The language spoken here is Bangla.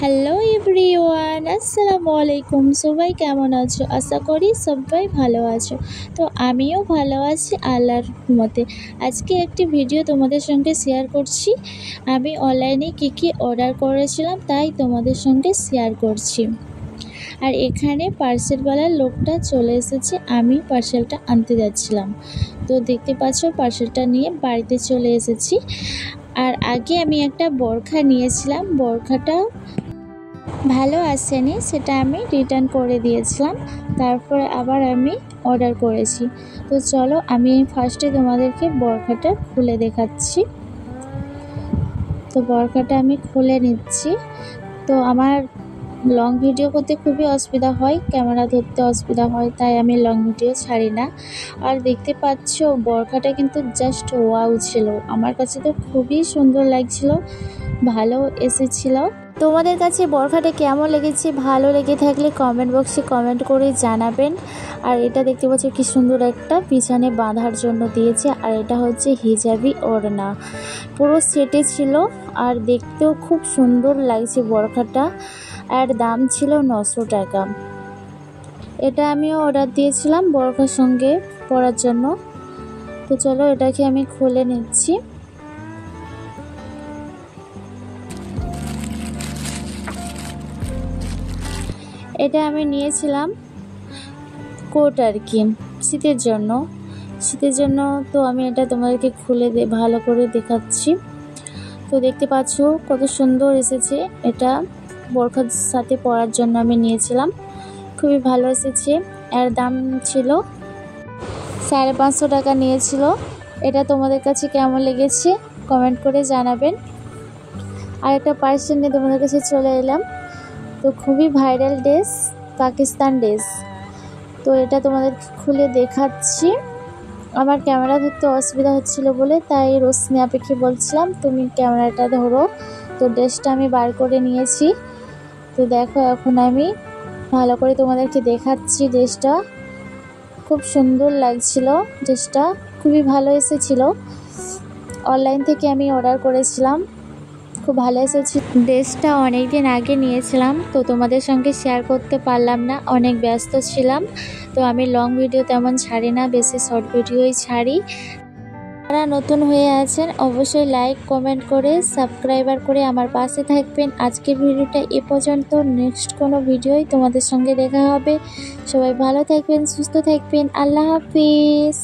হ্যালো এভরিওয়ান, আসসালামু আলাইকুম। সবাই কেমন আছো? আশা করি সবাই ভালো আছো। তো আমিও ভালো আছি আল্লাহর রহমতে। আজকে একটি ভিডিও তোমাদের সঙ্গে শেয়ার করছি। আমি অনলাইনে কী অর্ডার করেছিলাম তাই তোমাদের সঙ্গে শেয়ার করছি। আর এখানে পার্সেলওয়ালার লোকটা চলে এসেছে, আমি পার্সেলটা আনতে যাচ্ছিলাম। তো দেখতে পাচ্ছ পার্সেলটা নিয়ে বাড়িতে চলে এসেছি। আর আগে আমি একটা বোরখা নিয়েছিলাম, বোরখাটা ভালো আসেনি, সেটা আমি রিটার্ন করে দিয়েছিলাম। তারপরে আবার আমি অর্ডার করেছি। তো চলো আমি ফার্স্টে তোমাদেরকে বোরখাটা খুলে দেখাচ্ছি। তো বোরখাটা আমি খুলে নিচ্ছি। তো আমার লং ভিডিও করতে খুবই অসুবিধা হয়, ক্যামেরা ধরতে অসুবিধা হয়, তাই আমি লং ভিডিও ছাড়ি না। আর দেখতে পাচ্ছ বোরখাটা কিন্তু জাস্ট ওয়াও ছিল, আমার কাছে তো খুবই সুন্দর লাগছিল, ভালো এসেছিল। তোমাদের কাছে বোরখাটা কেমন লেগেছে? ভালো লেগে থাকলে কমেন্ট বক্সে কমেন্ট করে জানাবেন। আর এটা দেখতে পাচ্ছ কি সুন্দর একটা পিছনে বাঁধার জন্য দিয়েছে। আর এটা হচ্ছে হিজাবি ওড়না, পুরো সেটে ছিল। আর দেখতেও খুব সুন্দর লাগছে বোরখাটা। আর দাম ছিল 900 টাকা। এটা আমিও অর্ডার দিয়েছিলাম বোরখার সঙ্গে পরার জন্য। তো চলো এটাকে আমি খুলে নিচ্ছি। এটা আমি নিয়েছিলাম কোট আর কি, শীতের জন্য। তো আমি এটা তোমাদেরকে খুলে ভালো করে দেখাচ্ছি। তো দেখতে পাচ্ছ কত সুন্দর এসেছে। এটা বোরখার সাথে পরার জন্য আমি নিয়েছিলাম, খুবই ভালো এসেছে। এর দাম ছিল 550 টাকা নিয়েছিল। এটা তোমাদের কাছে কেমন লেগেছে কমেন্ট করে জানাবেন। আর একটা পার্সেল নিয়ে তোমাদের কাছে চলে এলাম। তো খুবই ভাইরাল ড্রেস, পাকিস্তান ড্রেস। তো এটা তোমাদের খুলে দেখাচ্ছি। আমার ক্যামেরা ধরতে অসুবিধা হচ্ছিল বলে তাই রোশনি আপাকে বলছিলাম তুমি ক্যামেরাটা ধরো। তো ড্রেসটা আমি বার করে নিয়েছি। তো দেখো এখন আমি ভালো করে তোমাদেরকে দেখাচ্ছি। ড্রেসটা খুব সুন্দর লাগছিল, ড্রেসটা খুবই ভালো এসেছিল। অনলাইন থেকে আমি অর্ডার করেছিলাম, খুব ভালো এসেছে। ড্রেসটা অনেক দিন আগে নিয়েছিলাম, তো তোমাদের সঙ্গে শেয়ার করতে পারলাম না, অনেক ব্যস্ত ছিলাম। তো আমি লং ভিডিও তেমন ছাড়ি না, বেশি শর্ট ভিডিওই ছাড়ি। যারা নতুন হয়ে আছেন অবশ্যই লাইক কমেন্ট করে সাবস্ক্রাইবার করে আমার পাশে থাকবেন। আজকের ভিডিওটা এ পর্যন্ত, নেক্সট কোনো ভিডিওই তোমাদের সঙ্গে দেখা হবে। সবাই ভালো থাকবেন, সুস্থ থাকবেন, আল্লাহ হাফিজ।